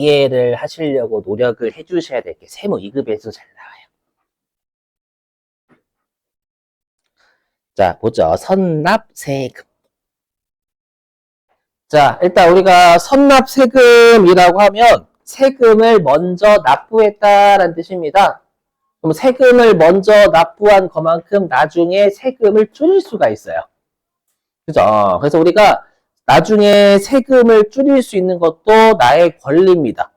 이해를 하시려고 노력을 해주셔야 될 게 세무 2급에서 잘 나와요. 자, 보죠. 선납세금. 자, 일단 우리가 선납세금이라고 하면 세금을 먼저 납부했다라는 뜻입니다. 그럼 세금을 먼저 납부한 것만큼 나중에 세금을 줄일 수가 있어요. 그죠? 그래서 우리가 나중에 세금을 줄일 수 있는 것도 나의 권리입니다.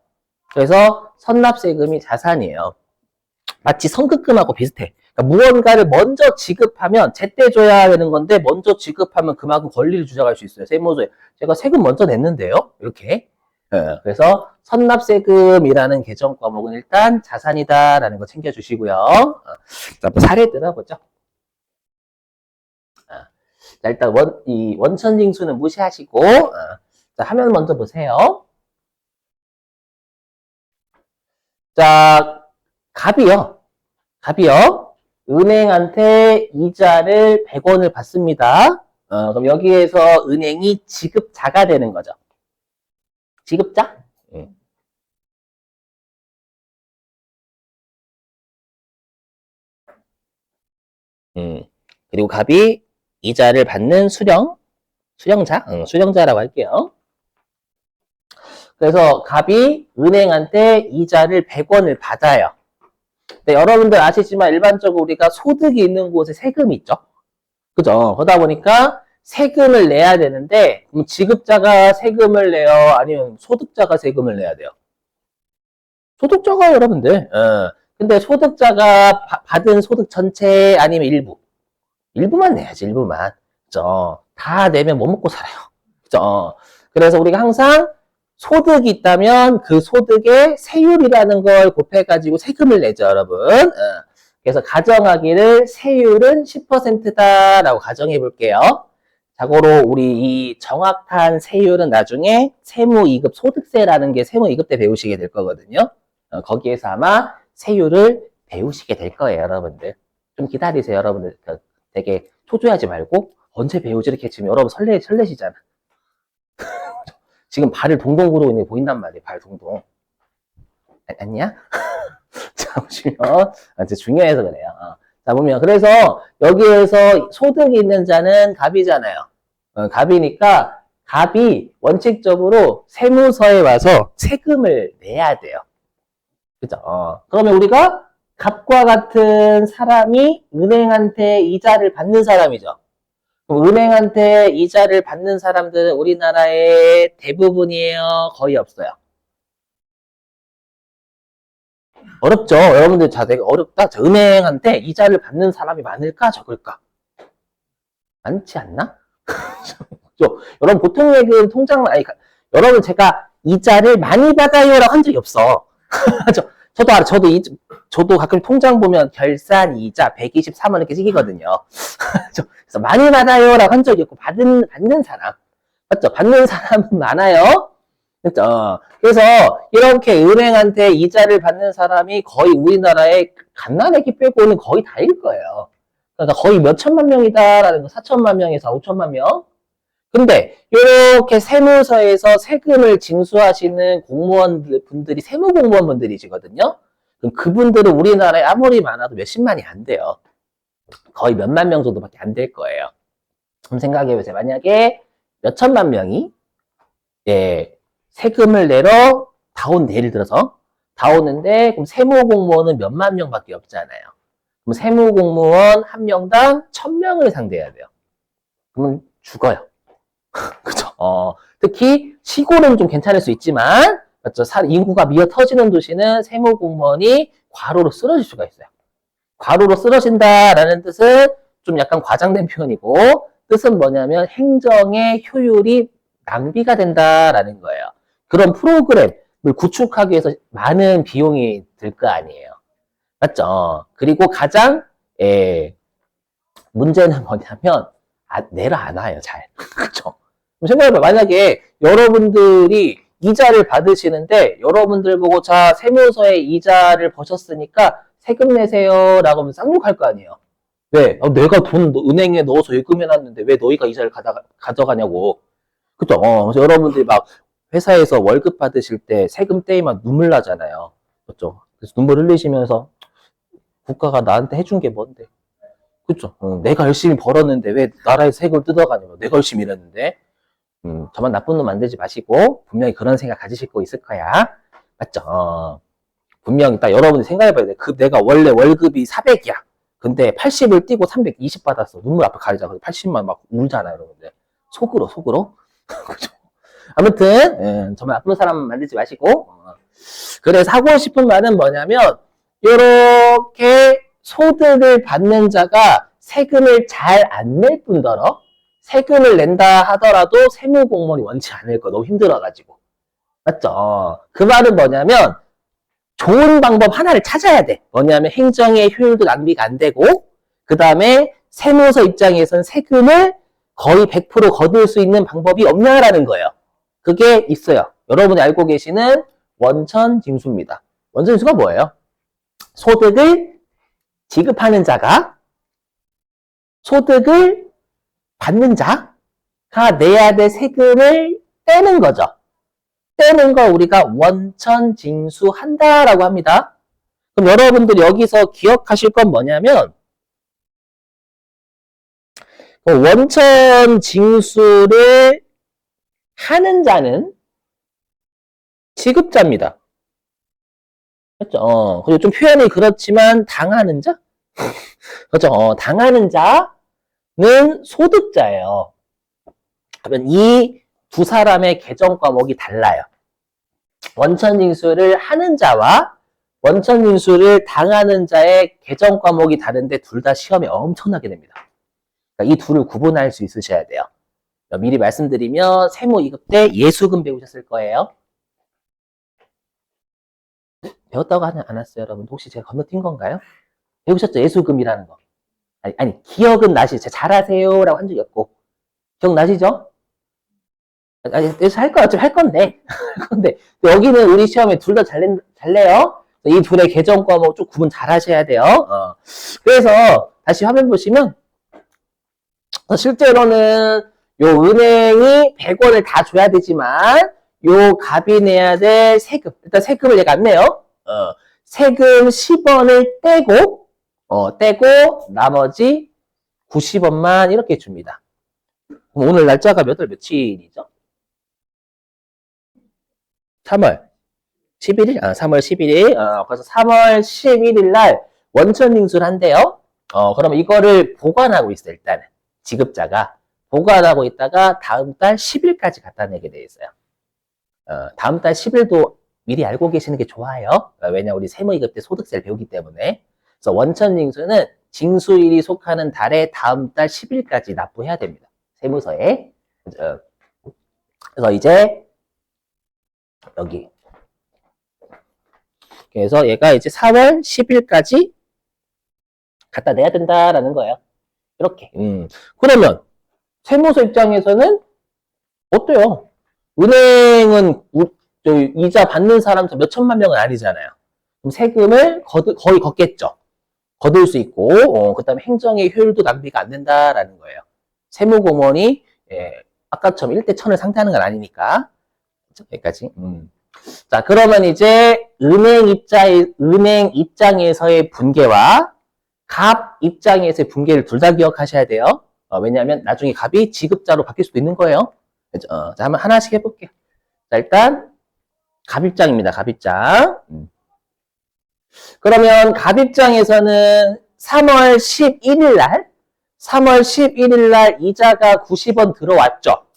그래서 선납세금이 자산이에요. 마치 선급금하고 비슷해. 그러니까 무언가를 먼저 지급하면 제때 줘야 되는 건데 먼저 지급하면 그만큼 권리를 주장할 수 있어요. 세무조에 제가 세금 먼저 냈는데요. 이렇게. 그래서 선납세금이라는 개정 과목은 일단 자산이다라는 거 챙겨주시고요. 자, 한번 사례 들어보죠. 자, 일단 이 원천징수는 무시하시고 자, 화면 먼저 보세요. 자, 갑이요. 은행한테 이자를 100원을 받습니다. 그럼 여기에서 은행이 지급자가 되는 거죠. 지급자? 그리고 갑이 이자를 받는 수령자라고 할게요. 그래서 갑이 은행한테 이자를 100원을 받아요. 네, 여러분들 아시지만 일반적으로 우리가 소득이 있는 곳에 세금이 있죠. 그죠? 그러다 보니까 세금을 내야 되는데 그럼 지급자가 세금을 내요? 아니면 소득자가 세금을 내야 돼요? 소득자가 여러분들. 근데 소득자가 받은 소득 전체 아니면 일부만 내야지, 일부만. 그죠? 다 내면 못 먹고 살아요. 그죠? 그래서 우리가 항상 소득이 있다면 그 소득의 세율이라는 걸 곱해가지고 세금을 내죠, 여러분. 그래서 가정하기를 세율은 10%다라고 가정해 볼게요. 자고로 우리 이 정확한 세율은 나중에 세무 2급 소득세라는 게 세무 2급 때 배우시게 될 거거든요. 거기에서 아마 세율을 배우시게 될 거예요, 여러분들. 좀 기다리세요, 여러분들. 되게 초조해하지 말고 언제 배우지 이렇게 지금 여러분 설레시잖아. 지금 발을 동동 구르고 있는 게 보인단 말이에요. 발 동동. 아니야? 자, 보시면 진짜 중요해서 그래요. 자, 보면 그래서 여기에서 소득이 있는 자는 갑이잖아요. 갑이니까 갑이 원칙적으로 세무서에 와서 세금을 내야 돼요. 그죠? 그러면 우리가 갑과 같은 사람이 은행한테 이자를 받는 사람이죠. 은행한테 이자를 받는 사람들은 우리나라에 대부분이에요? 거의 없어요? 어렵죠? 여러분들 자, 되게 어렵다. 자, 은행한테 이자를 받는 사람이 많을까? 적을까? 많지 않나? 여러분 보통 예금 통장, 여러분 제가 이자를 많이 받아요라고 한 적이 없어. 저도 알아. 저도 가끔 통장 보면 결산 이자 123원 이렇게 찍히거든요. 그래서 많이 받아요라고 한 적이 없고 받는 사람. 맞죠? 받는 사람은 많아요. 그렇죠? 그래서 이렇게 은행한테 이자를 받는 사람이 거의 우리나라에 갓난아기 빼고는 거의 다일 거예요. 그러니까 거의 몇 천만 명이다라는 거, 4천만 명에서 5천만 명. 근데 이렇게 세무서에서 세금을 징수하시는 공무원분들이 세무공무원분들이시거든요. 그럼 그분들은 우리나라에 아무리 많아도 몇십만이 안 돼요. 거의 몇만 명 정도밖에 안 될 거예요. 그럼 생각해보세요. 만약에 몇천만 명이 세금을 내러 예를 들어서 다 오는데 그럼 세무공무원은 몇만 명밖에 없잖아요. 그럼 세무공무원 한 명당 1000명을 상대해야 돼요. 그러면 죽어요. 그죠? 특히 시골은 좀 괜찮을 수 있지만, 맞죠? 인구가 미어 터지는 도시는 세무공무원이 과로로 쓰러질 수가 있어요. 과로로 쓰러진다라는 뜻은 좀 약간 과장된 표현이고, 뜻은 뭐냐면 행정의 효율이 낭비가 된다라는 거예요. 그런 프로그램을 구축하기 위해서 많은 비용이 들 거 아니에요. 맞죠? 그리고 가장 문제는 뭐냐면 내려 안 와요, 잘. 그렇죠? 생각해봐요. 만약에 여러분들이 이자를 받으시는데 여러분들 보고 자 세무서에 이자를 버셨으니까 세금 내세요라고 하면 쌍욕할 거 아니에요. 왜? 내가 돈 은행에 넣어서 예금해놨는데 왜 너희가 이자를 가져가냐고. 그죠? 그래서 여러분들이 막 회사에서 월급 받으실 때 세금 떼이면 눈물 나잖아요. 그렇죠? 그래서 눈물 흘리시면서 국가가 나한테 해준 게 뭔데? 그렇죠? 내가 열심히 벌었는데 왜 나라의 세금을 뜯어가냐고. 내가 열심히 일했는데. 저만 나쁜 놈 만들지 마시고 분명히 그런 생각 가지실 거 있을 거야. 맞죠? 분명히 딱 여러분이 생각해봐야 돼. 내가 원래 월급이 400이야. 근데 80을 띄고 320 받았어. 눈물 앞에 가리자. 80만 막 울잖아요, 여러분들. 속으로. 그죠? 아무튼, 정말 나쁜 사람 만들지 마시고. 그래서 하고 싶은 말은 뭐냐면, 이렇게 소득을 받는 자가 세금을 잘 안 낼 뿐더러, 세금을 낸다 하더라도 세무공무원이 원치 않을 거. 너무 힘들어가지고. 맞죠? 그 말은 뭐냐면, 좋은 방법 하나를 찾아야 돼. 뭐냐면 행정의 효율도 낭비가 안 되고, 그 다음에 세무서 입장에서는 세금을 거의 100% 거둘 수 있는 방법이 없냐라는 거예요. 그게 있어요. 여러분이 알고 계시는 원천징수입니다. 원천징수가 뭐예요? 소득을 지급하는 자가 소득을 받는 자가 내야 될 세금을 떼는 거죠. 떼는 거 우리가 원천징수한다라고 합니다. 그럼 여러분들 여기서 기억하실 건 뭐냐면 원천징수를 하는 자는 지급자입니다. 그렇죠? 그리고 좀 표현이 그렇지만 당하는 자? 그렇죠? 당하는 자는 소득자예요. 그러면 이 두 사람의 개정 과목이 달라요. 원천징수를 하는 자와 원천징수를 당하는 자의 개정 과목이 다른데 둘 다 시험에 엄청나게 됩니다. 그러니까 이 둘을 구분할 수 있으셔야 돼요. 미리 말씀드리면 세무 2급 때 예수금 배우셨을 거예요. 배웠다고 하지 않았어요, 여러분? 혹시 제가 건너뛴 건가요? 배우셨죠? 예수금이라는 거. 아니 기억은 나시죠? 잘하세요 라고 한 적이 없고. 기억나시죠? 아니, 할 거야. 어차피 할 건데. 근데 여기는 우리 시험에 둘 다 잘 내요. 이 둘의 개정 과목 좀 구분 잘 하셔야 돼요. 그래서 다시 화면 보시면 실제로는 요 은행이 100원을 다 줘야 되지만 요 갑이 내야 될 세금. 일단 세금을 얘가 안 내요. 세금 10원을 떼고 나머지 90원만 이렇게 줍니다. 그럼 오늘 날짜가 몇 월 며칠이죠? 3월 11일? 3월 11일. 그래서 3월 11일 날 원천징수를 한대요. 그러면 이거를 보관하고 있어요, 일단은. 지급자가. 보관하고 있다가 다음 달 10일까지 갖다 내게 돼 있어요. 다음 달 10일도 미리 알고 계시는 게 좋아요. 왜냐, 우리 세무이급 때 소득세를 배우기 때문에. 그래서 원천징수는 징수일이 속하는 달에 다음 달 10일까지 납부해야 됩니다. 세무서에. 그래서 이제 여기. 그래서 얘가 이제 4월 10일까지 갖다 내야 된다라는 거예요. 이렇게. 그러면 세무서 입장에서는 어때요? 은행은 이자 받는 사람 몇 천만 명은 아니잖아요. 그럼 세금을 거의 걷겠죠. 거둘 수 있고, 그 다음에 행정의 효율도 낭비가 안 된다라는 거예요. 세무공무원이 아까처럼 1대 1000을 상대하는 건 아니니까. 여기까지. 자, 그러면 이제 은행 입장에서의 분계와 갑 입장에서의 분계를 둘 다 기억하셔야 돼요. 왜냐하면 나중에 갑이 지급자로 바뀔 수도 있는 거예요. 자, 한번 하나씩 해볼게요. 자, 일단 갑 입장입니다. 갑 입장. 그러면 갑 입장에서는 3월 11일 날 이자가 90원 들어왔죠.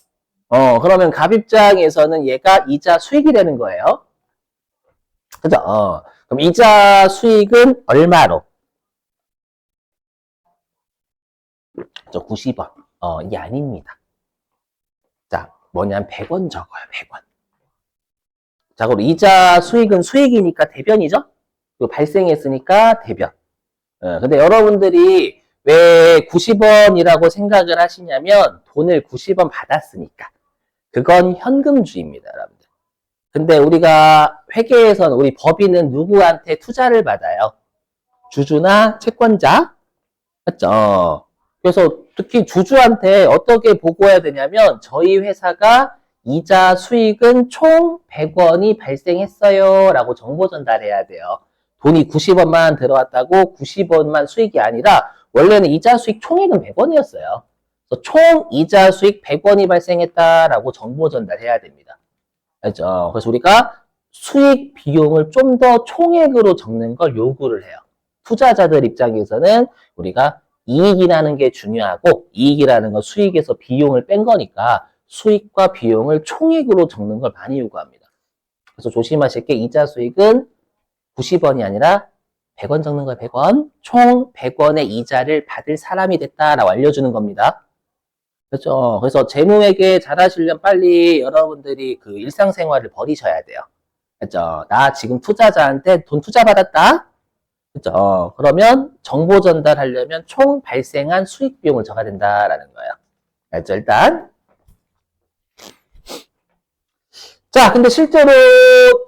그러면 갑 입장에서는 얘가 이자 수익이 되는 거예요. 그죠? 그럼 이자 수익은 얼마로? 90원. 이게 아닙니다. 자, 뭐냐면 100원 적어요, 100원. 자, 그럼 이자 수익은 수익이니까 대변이죠? 그리고 발생했으니까 대변. 근데 여러분들이 왜 90원이라고 생각을 하시냐면 돈을 90원 받았으니까. 그건 현금주의입니다, 여러분들. 근데 우리가 회계에서는 우리 법인은 누구한테 투자를 받아요? 주주나 채권자? 맞죠? 그래서 특히 주주한테 어떻게 보고해야 되냐면 저희 회사가 이자 수익은 총 100원이 발생했어요 라고 정보 전달해야 돼요. 돈이 90원만 들어왔다고 90원만 수익이 아니라 원래는 이자 수익 총액은 100원이었어요. 그래서 총 이자 수익 100원이 발생했다라고 정보 전달해야 됩니다. 알죠? 그래서 우리가 수익 비용을 좀 더 총액으로 적는 걸 요구를 해요. 투자자들 입장에서는 우리가 이익이라는 게 중요하고 이익이라는 건 수익에서 비용을 뺀 거니까 수익과 비용을 총액으로 적는 걸 많이 요구합니다. 그래서 조심하실 게 이자 수익은 90원이 아니라 100원 적는 거예요. 100원. 총 100원의 이자를 받을 사람이 됐다라고 알려주는 겁니다. 그렇죠. 그래서 재무회계 잘하시려면 빨리 여러분들이 그 일상생활을 버리셔야 돼요. 그렇죠. 나 지금 투자자한테 돈 투자 받았다. 그렇죠. 그러면 정보 전달하려면 총 발생한 수익 비용을 적어야 된다라는 거예요. 알죠? 일단. 자, 근데 실제로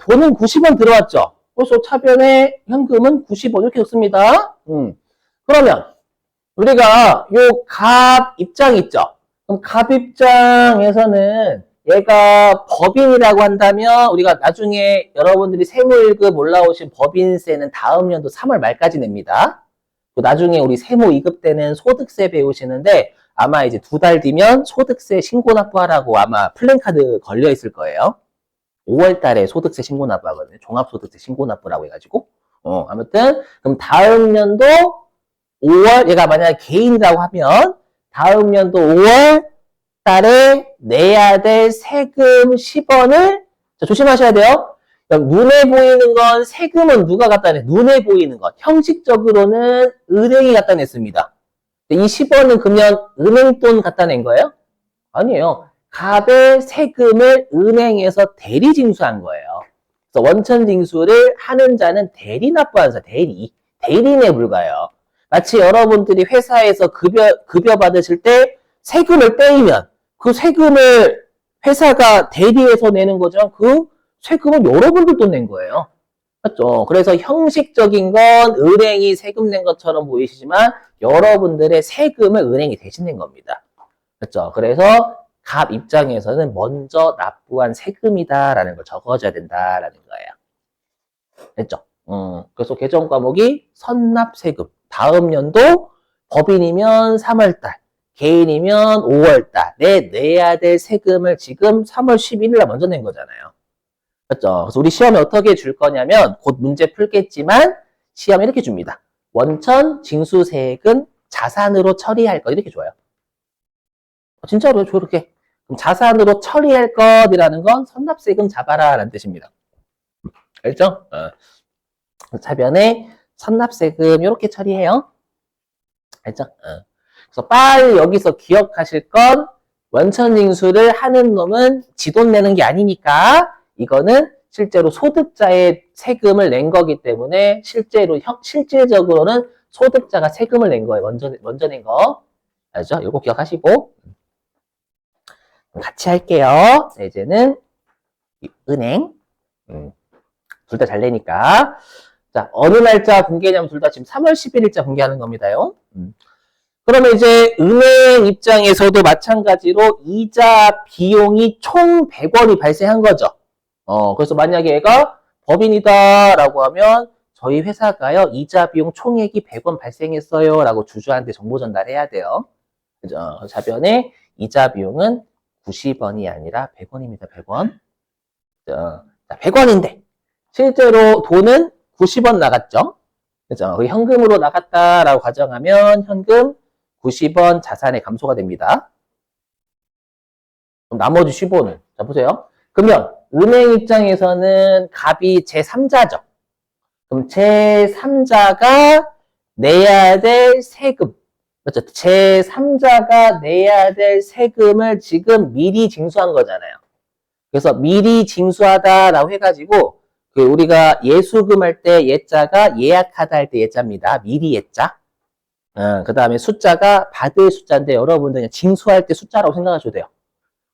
돈은 90원 들어왔죠. 그래서 차변에 현금은 90원 이렇게 적습니다. 그러면 우리가 요 갑 입장 있죠. 그럼 갑 입장에서는 얘가 법인이라고 한다면 우리가 나중에 여러분들이 세무 1급 올라오신 법인세는 다음 연도 3월 말까지 냅니다. 나중에 우리 세무 2급 때는 소득세 배우시는데 아마 이제 2달 뒤면 소득세 신고 납부하라고 아마 플랜카드 걸려 있을 거예요. 5월 달에 소득세 신고 납부하거든요. 종합소득세 신고 납부라고 해가지고. 아무튼 그럼 다음 연도 5월 얘가 만약에 개인이라고 하면 다음 연도 5월 달에 내야 될 세금 10원을 조심하셔야 돼요. 눈에 보이는 건 세금은 누가 갖다 내? 눈에 보이는 것. 형식적으로는 은행이 갖다 냈습니다. 이 10원은 그러면 은행 돈 갖다 낸 거예요? 아니에요. 갑의 세금을 은행에서 대리 징수한 거예요. 그래서 원천 징수를 하는 자는 대리 납부하는 자, 대리인에 불과해요. 마치 여러분들이 회사에서 급여 받으실 때 세금을 떼이면 그 세금을 회사가 대리해서 내는 거지만 그 세금은 여러분들 돈 낸 거예요. 맞죠? 그래서 형식적인 건 은행이 세금 낸 것처럼 보이시지만 여러분들의 세금을 은행이 대신 낸 겁니다. 그렇죠? 그래서 갑 입장에서는 먼저 납부한 세금이다라는 걸 적어줘야 된다라는 거예요. 됐죠? 그래서 개정 과목이 선납세금. 다음 연도 법인이면 3월달, 개인이면 5월달에 내야 될 세금을 지금 3월 11일날 먼저 낸 거잖아요. 그렇죠? 그래서 우리 시험에 어떻게 줄 거냐면 곧 문제 풀겠지만 시험에 이렇게 줍니다. 원천 징수세액은 자산으로 처리할 것 이렇게 줘요. 진짜로요? 저렇게. 그럼 자산으로 처리할 것이라는 건 선납세금 잡아라 라는 뜻입니다. 알죠? 차변에 선납세금 이렇게 처리해요. 알죠? 그래서 빨리 여기서 기억하실 건 원천징수를 하는 놈은 지 돈 내는 게 아니니까 이거는 실제로 소득자의 세금을 낸 거기 때문에 실질적으로는 소득자가 세금을 낸 거예요. 먼저 낸 거. 알죠? 이거 기억하시고 같이 할게요. 이제는 은행 둘 다 잘 내니까 자, 어느 날짜 공개냐면 둘 다 지금 3월 11일자 공개하는 겁니다요. 그러면 이제 은행 입장에서도 마찬가지로 이자 비용이 총 100원이 발생한 거죠. 그래서 만약에 얘가 법인이다라고 하면 저희 회사가요, 이자 비용 총액이 100원 발생했어요 라고 주주한테 정보 전달해야 돼요. 그죠? 자변에 이자 비용은 90원이 아니라 100원입니다. 100원. 자, 100원인데 실제로 돈은 90원 나갔죠. 그죠? 현금으로 나갔다라고 가정하면 현금 90원 자산의 감소가 됩니다. 그럼 나머지 15는 자 보세요. 그러면 은행 입장에서는 갑이 제3자죠. 그럼 제3자가 내야 될 세금 그렇죠? 제3자가 내야 될 세금을 지금 미리 징수한 거잖아요. 그래서 미리 징수하다라고 해가지고 우리가 예수금 할 때 예자가 예약하다 할 때 예자입니다. 미리 예자. 그 다음에 숫자가 받을 숫자인데 여러분들 그냥 징수할 때 숫자라고 생각하셔도 돼요.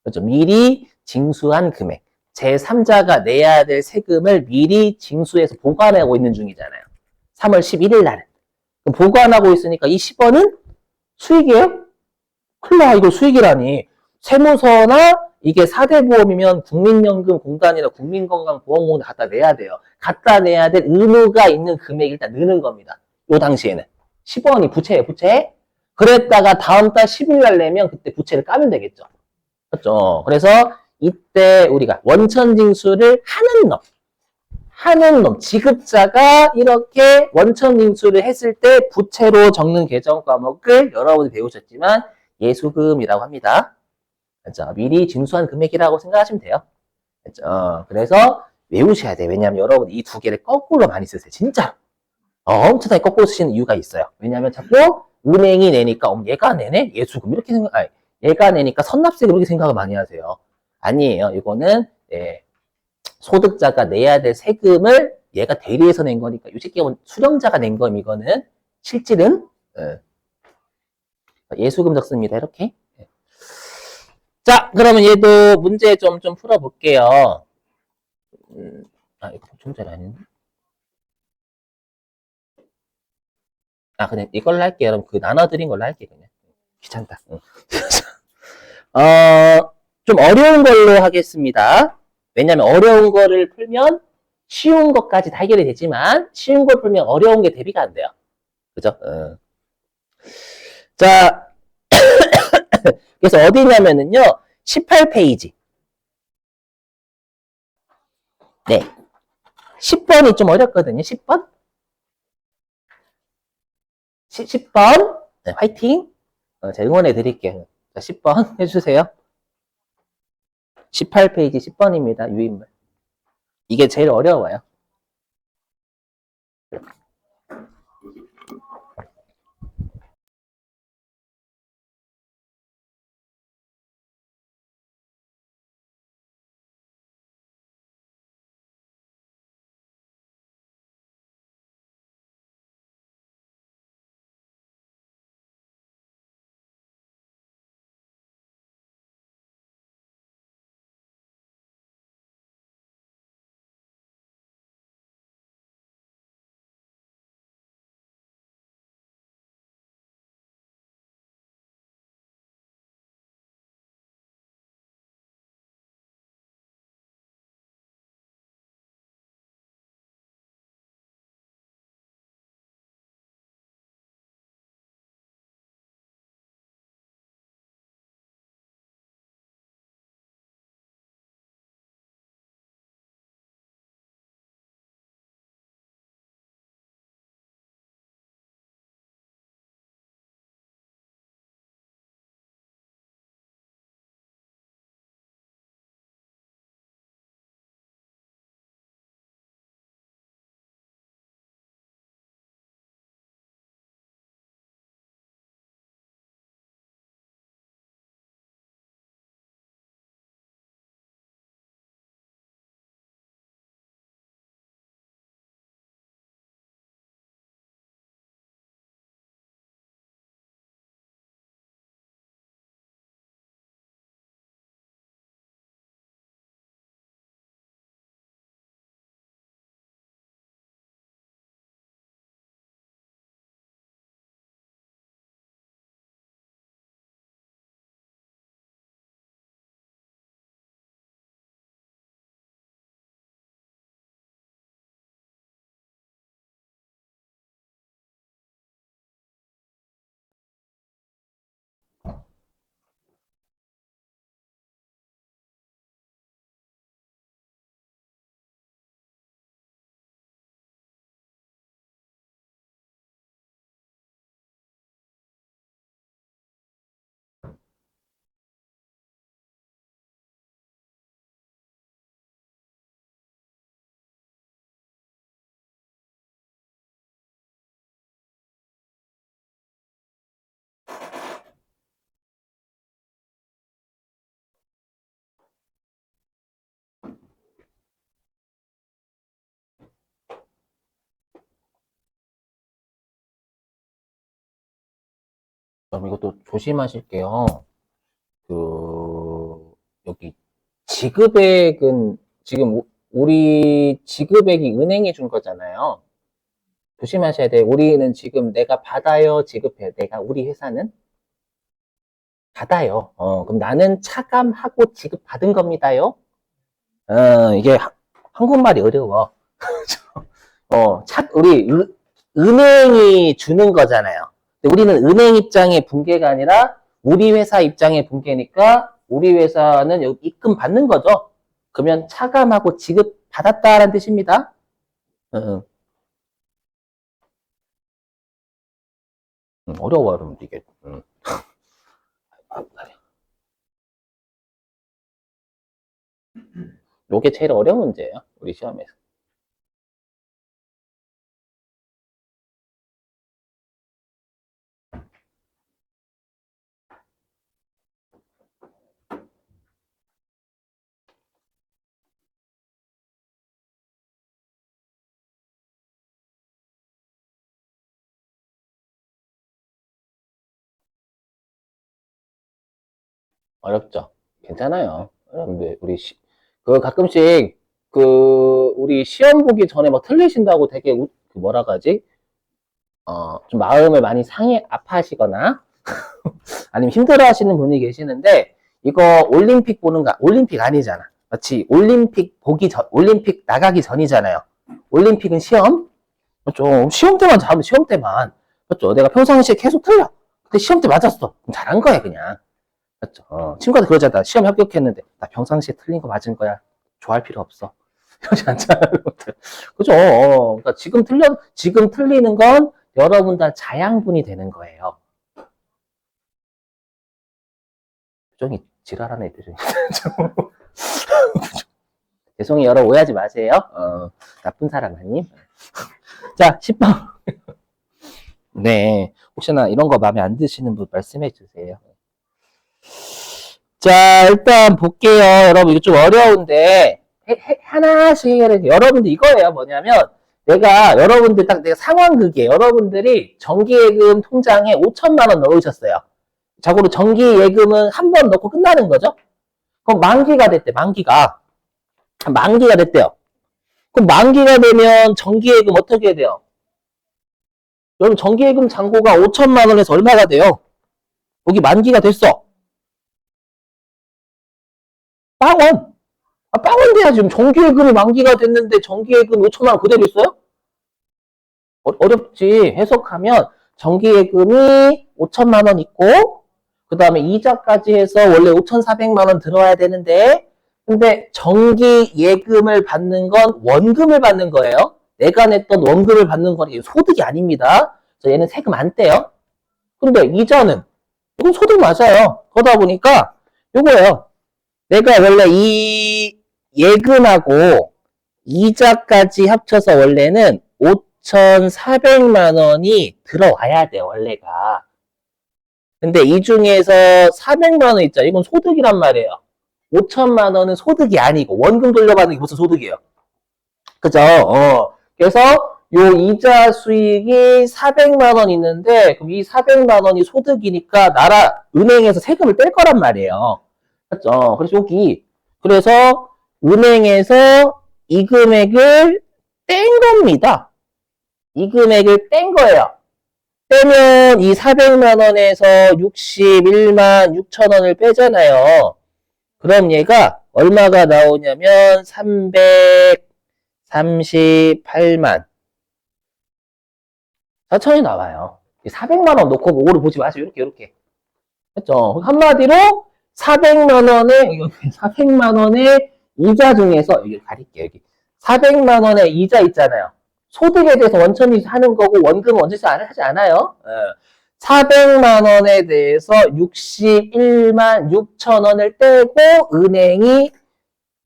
그렇죠? 미리 징수한 금액. 제3자가 내야 될 세금을 미리 징수해서 보관하고 있는 중이잖아요. 3월 11일 날은. 그럼 보관하고 있으니까 이 10원은 수익이에요? 큰일 나, 이거 수익이라니. 세무서나 이게 4대 보험이면 국민연금 공단이나 국민건강보험공단 갖다 내야 돼요. 갖다 내야 될 의무가 있는 금액이 일단 느는 겁니다. 요 당시에는. 10원이 부채예요, 부채. 그랬다가 다음 달 10일 날 내면 그때 부채를 까면 되겠죠. 그렇죠. 그래서 이때 우리가 원천징수를 하는 놈, 지급자가 이렇게 원천징수를 했을 때 부채로 적는 계정 과목을 여러분이 배우셨지만 예수금이라고 합니다. 그렇죠? 미리 징수한 금액이라고 생각하시면 돼요. 그렇죠? 그래서 외우셔야 돼요. 왜냐하면 여러분 이 두 개를 거꾸로 많이 쓰세요. 진짜 엄청나게 거꾸로 쓰시는 이유가 있어요. 왜냐하면 자꾸 은행이 내니까 얘가 내네? 예수금 이렇게 얘가 내니까 선납세 그렇게 생각을 많이 하세요. 아니에요. 이거는 소득자가 내야 될 세금을 얘가 대리해서 낸 거니까 이 새끼가 수령자가 낸 거면 이거는 실질은 예수금 적습니다. 이렇게. 자, 그러면 얘도 문제 좀 풀어볼게요. 이거 좀 전에 아닌데? 그냥 이걸로 할게요. 그럼 그 나눠드린 걸로 할게요. 그냥. 귀찮다. 좀 어려운 걸로 하겠습니다. 왜냐면 어려운 거를 풀면 쉬운 것까지 다 해결이 되지만 쉬운 걸 풀면 어려운 게 대비가 안 돼요. 그죠? 자, 그래서 어디냐면은요. 18페이지. 네. 10번이 좀 어렵거든요. 10번? 10번. 네, 화이팅. 제가 응원해 드릴게요. 자, 10번 해주세요. 18페이지 10번입니다. 유인물. 이게 제일 어려워요. 그럼 이것도 조심하실게요. 여기 지급액은 지금 우리 지급액이 은행이 준 거잖아요. 조심하셔야 돼요. 우리는 지금 내가 받아요, 지급해요. 우리 회사는 받아요. 그럼 나는 차감하고 지급받은 겁니다요. 이게 한국말이 어려워. 우리 은행이 주는 거잖아요. 근데 우리는 은행 입장의 붕괴가 아니라 우리 회사 입장의 붕괴니까 우리 회사는 여기 입금 받는 거죠. 그러면 차감하고 지급받았다라는 뜻입니다. 어려워, 여러분, 이게. 요게 제일 어려운 문제예요. 우리 시험에서. 어렵죠? 괜찮아요. 여러분들, 가끔씩, 우리 시험 보기 전에 막 틀리신다고 되게, 뭐라 가지? 좀 마음을 많이 아파하시거나, 아니면 힘들어 하시는 분이 계시는데, 이거 올림픽 아니잖아. 마치 올림픽 나가기 전이잖아요. 올림픽은 시험? 좀, 시험 때만 잘하면 시험 때만. 맞죠? 내가 평상시에 계속 틀려. 근데 시험 때 맞았어. 그럼 잘한 거야, 그냥. 맞죠? 친구한테 그러잖아. 시험 합격했는데, 나 평상시에 틀린 거 맞은 거야. 좋아할 필요 없어. 이러지 않잖아. 그죠? 그러니까 지금 틀리는 건 여러분 다 자양분이 되는 거예요. 표정이 지랄하네, 표정이. 죄송해요, 여러분 오해하지 마세요. 나쁜 사람 아님. 자, 10번. 네. 혹시나 이런 거 마음에 안 드시는 분 말씀해 주세요. 자, 일단 볼게요. 여러분, 이거 좀 어려운데, 하나씩 해결해서, 여러분들 이거예요. 뭐냐면, 여러분들 내가 상황극이에요. 여러분들이 정기예금 통장에 5천만 원 넣으셨어요. 자고로 정기예금은 한 번 넣고 끝나는 거죠? 그럼 만기가 됐대, 만기가. 만기가 됐대요. 그럼 만기가 되면 정기예금 어떻게 해야 돼요? 여러분, 정기예금 잔고가 5천만 원에서 얼마가 돼요? 여기 만기가 됐어. 빵원. 빵원 돼야지. 지금 정기예금이 만기가 됐는데 정기예금 5천만 원 그대로 있어요? 어렵지. 해석하면 정기예금이 5천만 원 있고 그 다음에 이자까지 해서 원래 5,400만 원 들어와야 되는데 근데 정기예금을 받는 건 원금을 받는 거예요. 내가 냈던 원금을 받는 건 소득이 아닙니다. 그래서 얘는 세금 안 떼요. 근데 이자는 이건 소득 맞아요. 그러다 보니까 이거예요. 내가 원래 이 예금하고 이자까지 합쳐서 원래는 5,400만 원이 들어와야 돼, 원래가. 근데 이 중에서 400만 원 있잖아. 이건 소득이란 말이에요. 5천만 원은 소득이 아니고 원금 돌려받는 게 무슨 소득이에요? 그죠? 그래서 요 이자 수익이 400만 원 있는데 그럼 이 400만 원이 소득이니까 은행에서 세금을 뗄 거란 말이에요. 맞죠? 그래서 은행에서 이 금액을 뗀 겁니다. 이 금액을 뗀 거예요. 빼면 이 400만 원에서 61만 6천 원을 빼잖아요. 그럼 얘가 얼마가 나오냐면 338만 4천이 나와요. 400만 원 놓고 오를 보지 마세요. 이렇게. 했죠. 한마디로 400만 원의 400만 원의 이자 중에서 여기 가릴게요. 여기 400만 원의 이자 있잖아요. 소득에 대해서 원천이 하는 거고 원금은 원천이 하지 않아요. 400만 원에 대해서 61만 6천 원을 떼고 은행이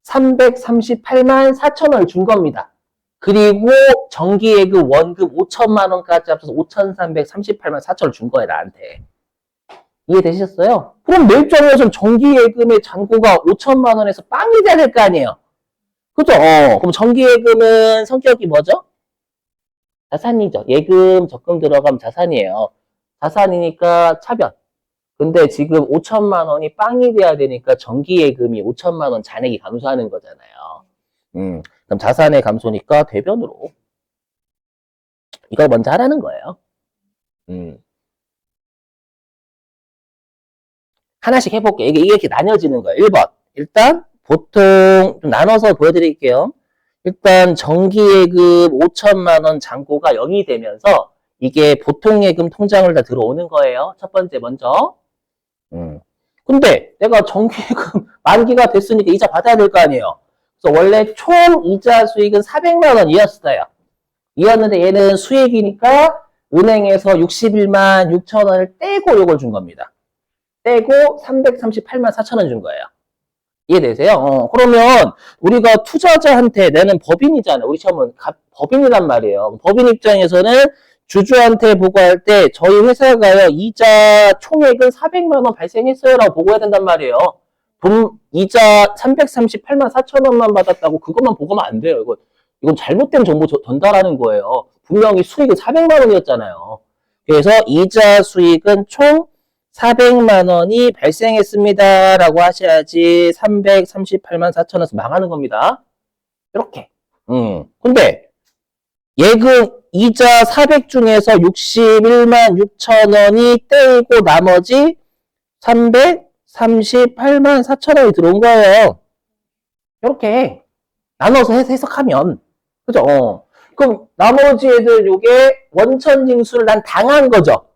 338만 4천 원을 준 겁니다. 그리고 정기예금 원금 5천만 원까지 합쳐서 5,338만 4천을 준 거예요, 나한테. 이해되셨어요? 그럼 매입장에서는 정기예금의 잔고가 5천만 원에서 빵이 돼야 될 거 아니에요? 그죠? 그럼 정기예금은 성격이 뭐죠? 자산이죠. 예금, 적금 들어가면 자산이에요. 자산이니까 차변. 근데 지금 5천만 원이 빵이 돼야 되니까 정기예금이 5천만 원 잔액이 감소하는 거잖아요. 그럼 자산의 감소니까 대변으로. 이걸 먼저 하라는 거예요. 하나씩 해볼게. 이게 이렇게 나뉘어지는 거예요. 1번. 일단, 보통, 좀 나눠서 보여드릴게요. 일단, 정기예금 5천만 원 잔고가 0이 되면서, 이게 보통예금 통장을 다 들어오는 거예요. 첫 번째, 먼저. 근데, 내가 정기예금 만기가 됐으니까 이자 받아야 될 거 아니에요. 그래서 원래 총 이자 수익은 400만 원이었어요. 이었는데 얘는 수익이니까 은행에서 61만 6천 원을 떼고 요걸 준 겁니다. 떼고 338만 4천 원 준 거예요. 이해되세요? 그러면 우리가 투자자한테 내는 법인이잖아요. 우리 처음은 법인이란 말이에요. 법인 입장에서는 주주한테 보고할 때 저희 회사가요 이자 총액은 400만 원 발생했어요라고 보고해야 된단 말이에요. 이자 338만 4천 원만 받았다고 그것만 보고면 안 돼요. 이건 잘못된 정보 전달하는 거예요. 분명히 수익은 400만 원이었잖아요. 그래서 이자 수익은 총 400만 원이 발생했습니다. 라고 하셔야지 338만 4천 원에서 망하는 겁니다. 이렇게. 근데 예금 이자 400 중에서 61만 6천 원이 떼이고 나머지 338만 4천 원이 들어온 거예요. 이렇게 나눠서 해석하면 그죠? 그럼 나머지 애들 요게 원천징수를 난 당한 거죠.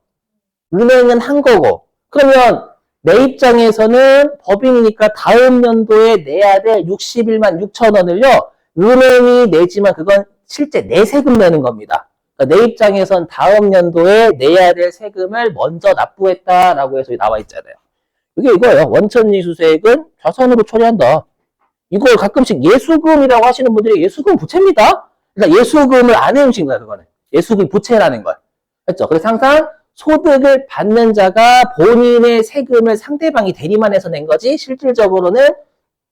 은행은 한 거고. 그러면 내 입장에서는 법인이니까 다음 연도에 내야 될 61만 6천 원을요. 은행이 내지만 그건 실제 내 세금 내는 겁니다. 그러니까 내 입장에선 다음 연도에 내야 될 세금을 먼저 납부했다라고 해서 나와 있잖아요. 이게 이거예요. 원천징수세액은 자산으로 처리한다. 이걸 가끔씩 예수금이라고 하시는 분들이 예수금 부채입니다. 그러니까 예수금을 안 해오신 거야, 그거는. 예수금 부채라는 걸. 했죠. 그래서 항상 소득을 받는 자가 본인의 세금을 상대방이 대리만해서 낸 거지, 실질적으로는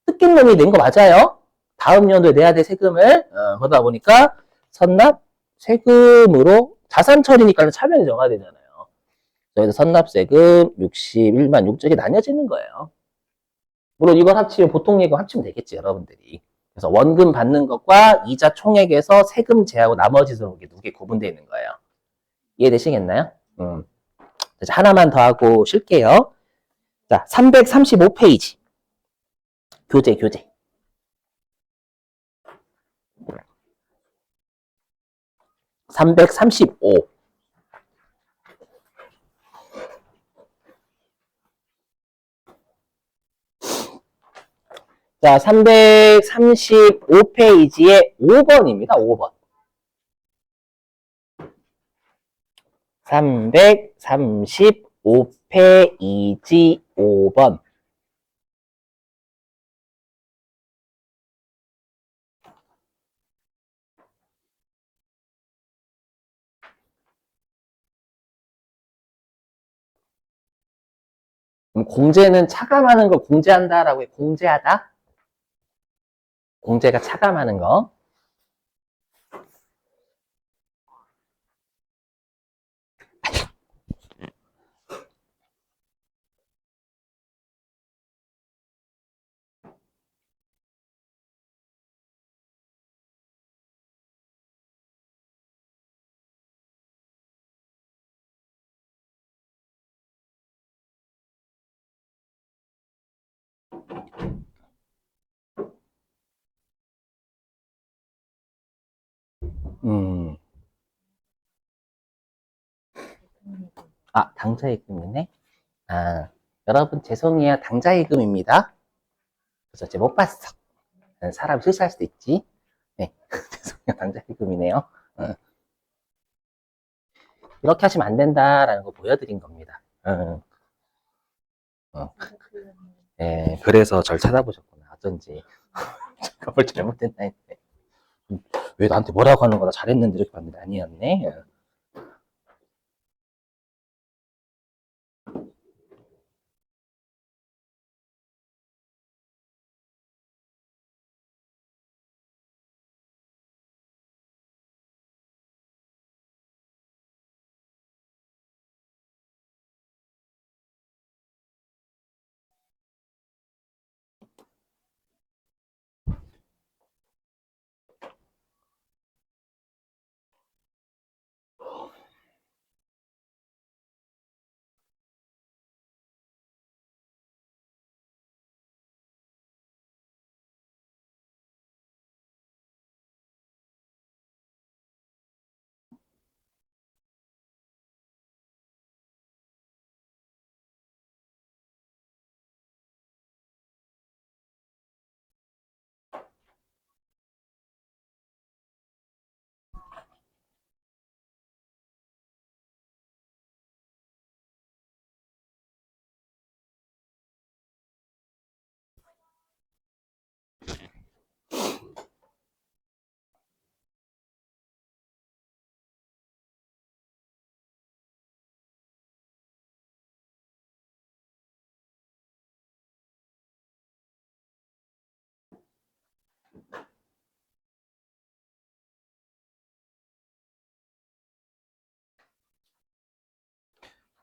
뜯긴 놈이 낸 거 맞아요. 다음 연도에 내야 될 세금을, 그러다 보니까 선납 세금으로 자산 처리니까 차변이 정화되잖아요. 그래서 선납세금 61만 6천이 나뉘어지는 거예요. 물론 이걸 합치면 보통 예금 합치면 되겠지, 여러분들이. 그래서 원금 받는 것과 이자 총액에서 세금 제하고 나머지 들어오게 두 개 구분되어 있는 거예요. 이해되시겠나요? 자, 하나만 더 하고 쉴게요. 자, 335페이지. 교재. 335. 자, 335페이지에 5번입니다. 5번. 335페이지 5번. 공제는 차감하는 걸 공제한다라고 해. 공제하다? 공제가 차감하는 거. 아, 당좌예금이네. 아, 여러분 죄송해요. 당좌예금입니다. 그래서 제가 못 봤어. 사람 실수할 수도 있지. 네, 죄송해요. 당좌예금이네요. 이렇게 하시면 안 된다라는 거 보여드린 겁니다. 네, 그래서 절 찾아보셨구나. 어쩐지. 제가 뭘 잘못했나 했네. 왜 나한테 뭐라고 하는 거다 잘했는데 이렇게 봤는데 아니었네.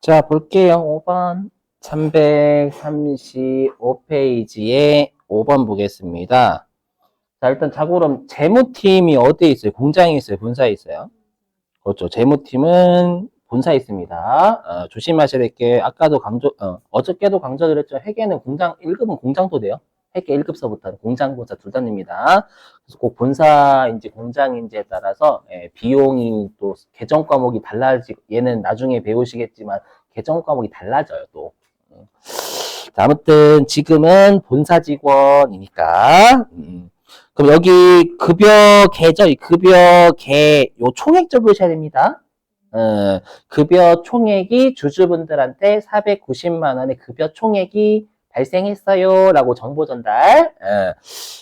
자, 볼게요. 5번. 335페이지에 5번 보겠습니다. 자, 일단 자고로 재무팀이 어디에 있어요? 공장에 있어요? 본사에 있어요? 그렇죠. 재무팀은 본사에 있습니다. 조심하셔야 될 게, 아까도 어저께도 강조드렸죠. 회계는 공장, 1급은 공장도 돼요. 회계 1급서부터는 공장, 본사 둘 다 냅니다. 그래서 꼭 본사인지 공장인지에 따라서, 비용이 또 계정 과목이 달라지고, 얘는 나중에 배우시겠지만, 계정 과목이 달라져요, 또. 자, 아무튼 지금은 본사 직원이니까, 그럼 여기 급여 계죠? 급여 계, 요 총액 적으셔야 됩니다. 급여 총액이 주주분들한테 490만 원의 급여 총액이 발생했어요. 라고 정보 전달.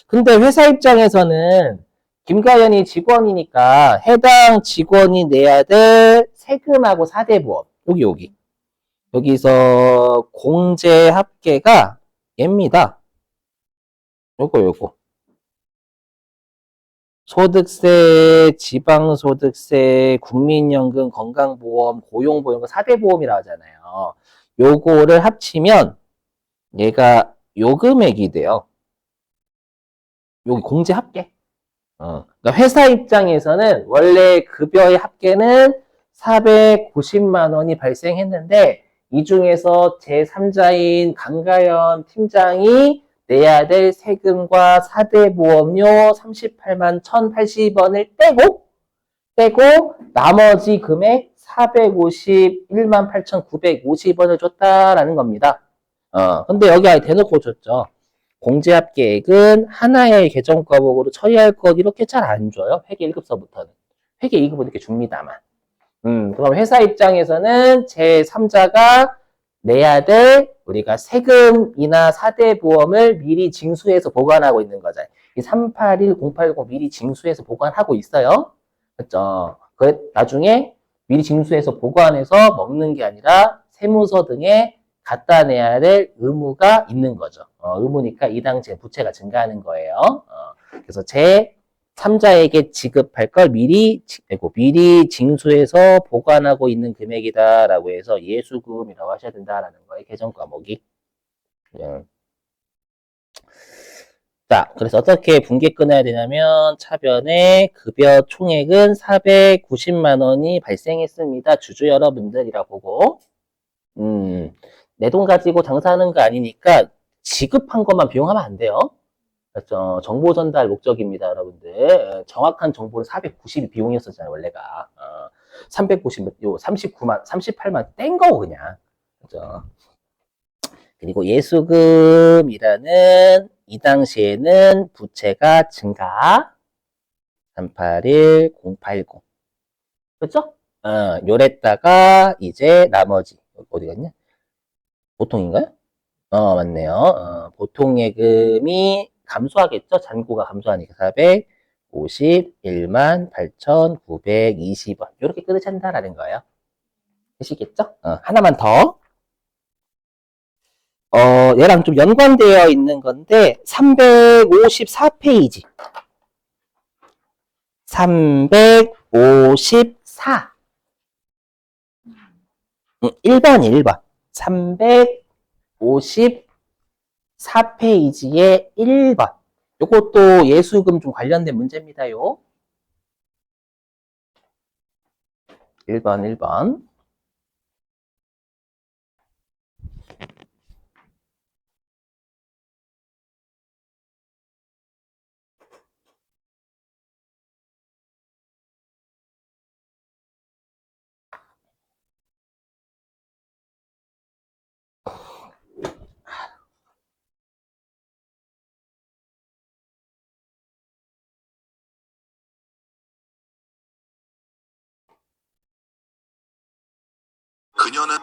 근데 회사 입장에서는 김가연이 직원이니까 해당 직원이 내야 될 세금하고 사대보험. 여기. 여기서 공제 합계가 얘입니다. 요거. 소득세, 지방소득세, 국민연금, 건강보험, 고용보험, 4대보험이라고 하잖아요. 요거를 합치면 얘가 요 금액이 돼요. 여기 공제 합계. 그러니까 회사 입장에서는 원래 급여의 합계는 490만 원이 발생했는데 이 중에서 제3자인 강가연 팀장이 내야 될 세금과 4대 보험료 38만 1,080원을 떼고 나머지 금액 451만 8,950원을 줬다라는 겁니다. 근데 여기 아예 대놓고 줬죠. 공제합 계획은 하나의 계정 과목으로 처리할 것 이렇게 잘 안 줘요. 회계 1급서부터는. 회계 2급은 이렇게 줍니다만. 그럼 회사 입장에서는 제3자가 내야 될 우리가 세금이나 4대 보험을 미리 징수해서 보관하고 있는 거죠. 이 381080 미리 징수해서 보관하고 있어요. 그렇죠? 그 나중에 미리 징수해서 보관해서 먹는 게 아니라 세무서 등에 갖다 내야 될 의무가 있는 거죠. 의무니까 이 당시에 부채가 증가하는 거예요. 그래서 제 3자에게 지급할 걸 미리 징수해서 보관하고 있는 금액이다라고 해서 예수금이라고 하셔야 된다라는 거예요. 계정 과목이. 예. 자, 그래서 어떻게 분계 끊어야 되냐면 차변에 급여 총액은 490만 원이 발생했습니다. 주주 여러분들이라 보고 내 돈 가지고 장사하는 거 아니니까 지급한 것만 비용하면 안 돼요. 그렇죠. 정보 전달 목적입니다, 여러분들. 정확한 정보는 490이 비용이었었잖아요, 원래가. 390, 요 39만, 38만 뗀 거고, 그냥. 그죠. 그리고 예수금이라는 이 당시에는 부채가 증가 381080. 그죠? 요랬다가 이제 나머지, 어디 갔냐? 보통인가요? 맞네요. 보통 예금이 감소하겠죠? 잔고가 감소하니까 451만 8,920원. 이렇게 끊으신다라는 거예요. 되시겠죠? 하나만 더. 얘랑 좀 연관되어 있는 건데 354페이지. 354. 1번. 354페이지에 1번. 요것도 예수금 좀 관련된 문제입니다요. 1번. 그녀는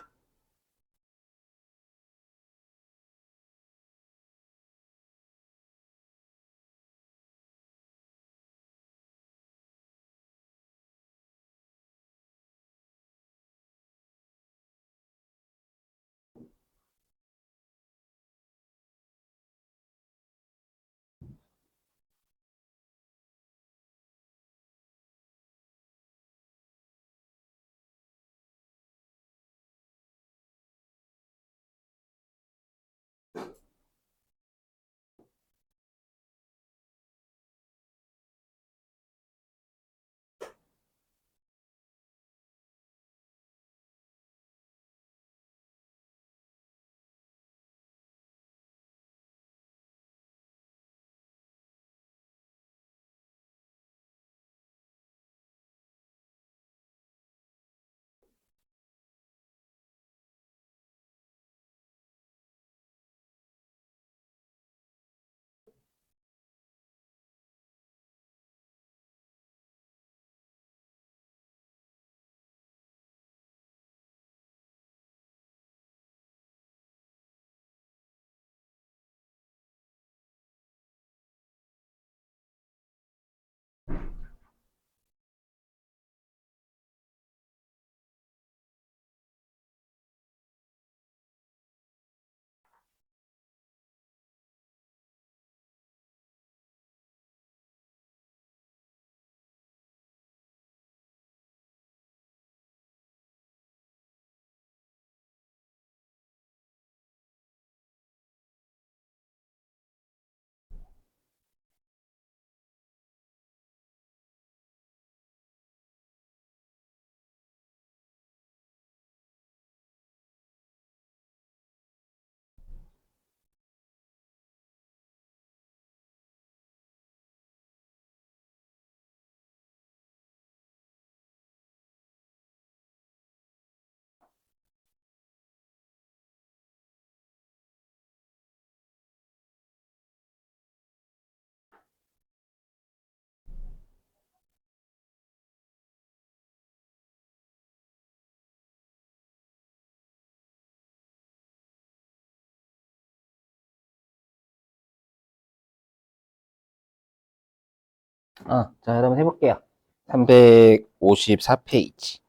자, 여러분 해볼게요. 354페이지.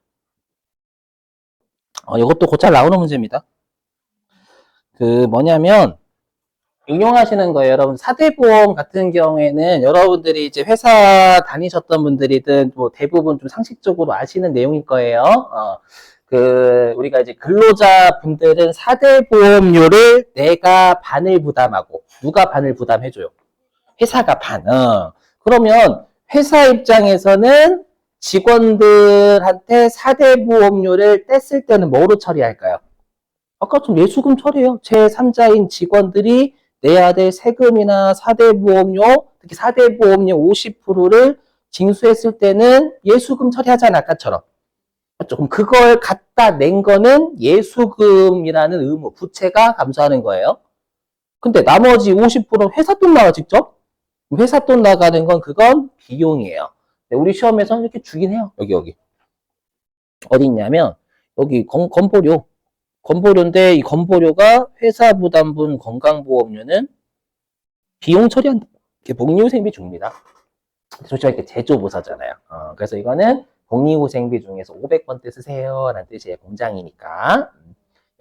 이것도 곧잘 나오는 문제입니다. 뭐냐면, 응용하시는 거예요. 여러분, 사대보험 같은 경우에는 여러분들이 이제 회사 다니셨던 분들이든 뭐 대부분 좀 상식적으로 아시는 내용일 거예요. 우리가 이제 근로자 분들은 사대보험료를 내가 반을 부담하고, 누가 반을 부담해줘요? 회사가 반. 그러면 회사 입장에서는 직원들한테 사대보험료를 뗐을 때는 뭐로 처리할까요? 아까 좀 예수금 처리해요. 제3자인 직원들이 내야 될 세금이나 사대보험료, 특히 사대보험료 50%를 징수했을 때는 예수금 처리하잖아, 아까처럼. 맞죠? 그럼 그걸 갖다 낸 거는 예수금이라는 의무, 부채가 감수하는 거예요. 근데 나머지 50%는 회사 돈 나와, 직접? 회사 돈 나가는 건 그건 비용이에요. 우리 시험에서는 이렇게 주긴 해요. 여기. 어디 있냐면, 여기 건보료. 건보료인데 이 건보료가 회사 부담분 건강보험료는 비용 처리한다. 이게 복리후생비 줍니다. 솔직히 이렇게 제조보사잖아요. 그래서 이거는 복리후생비 중에서 500번대 쓰세요 라는 뜻이에요. 공장이니까.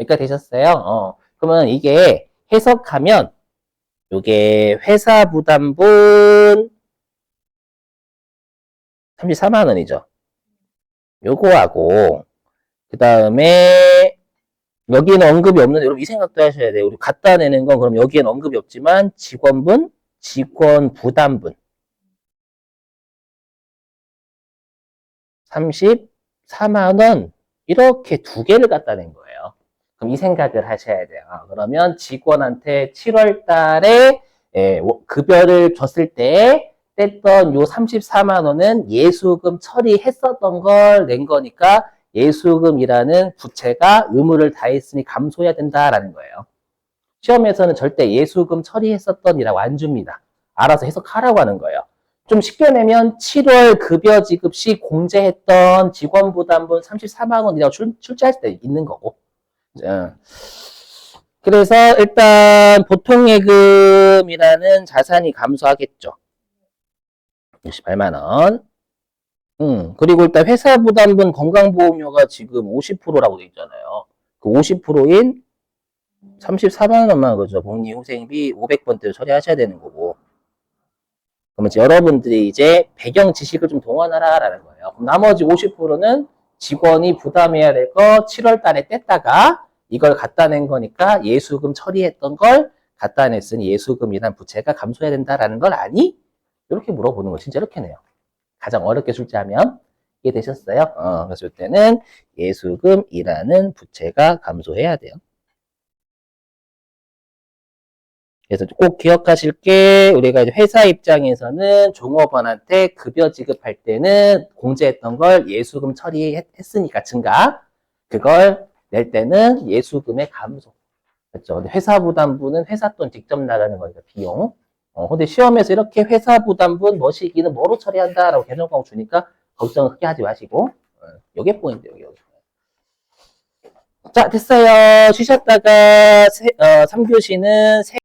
여기까지 되셨어요? 그러면 이게 해석하면 이게 회사 부담분 34만 원이죠. 요거하고 그 다음에 여기에는 언급이 없는데 여러분 이 생각도 하셔야 돼요. 우리 갖다 내는 건 그럼 여기에는 언급이 없지만 직원 부담분 34만 원 이렇게 두 개를 갖다 낸 거예요. 그럼 이 생각을 하셔야 돼요. 그러면 직원한테 7월 달에 급여를 줬을 때 뗐던 요 34만 원은 예수금 처리했었던 걸 낸 거니까 예수금이라는 부채가 의무를 다했으니 감소해야 된다라는 거예요. 시험에서는 절대 예수금 처리했었던이라고 안 줍니다. 알아서 해석하라고 하는 거예요. 좀 쉽게 내면 7월 급여 지급 시 공제했던 직원부담분 34만 원이라고 출제할 수 있는 거고. 그래서 일단 보통예금이라는 자산이 감소하겠죠. 68만 원. 그리고 일단 회사 부담분 건강보험료가 지금 50%라고 돼 있잖아요. 그 50%인 34만 원만 그죠. 복리후생비 500번대로 처리하셔야 되는 거고. 그러면 여러분들이 이제 배경 지식을 좀 동원하라라는 거예요. 그럼 나머지 50%는 직원이 부담해야 될 거 7월 달에 뗐다가 이걸 갖다 낸 거니까 예수금 처리했던 걸 갖다 냈으니 예수금이란 부채가 감소해야 된다라는 걸 아니? 이렇게 물어보는 거 진짜 이렇게 내요. 가장 어렵게 출제하면 이해되셨어요? 그래서 이때는 예수금이라는 부채가 감소해야 돼요. 그래서 꼭 기억하실 게 우리가 회사 입장에서는 종업원한테 급여 지급할 때는 공제했던 걸 예수금 처리했으니까 증가 그걸 낼 때는 예수금의 감소 그렇죠. 회사 부담분은 회사 돈 직접 나가는 거니까 비용 근데 시험에서 이렇게 회사 부담분 뭐시기는 뭐로 처리한다라고 개정 과목 주니까 걱정 크게 하지 마시고 요게 포인트예요. 여기. 자 됐어요. 쉬셨다가 3교시는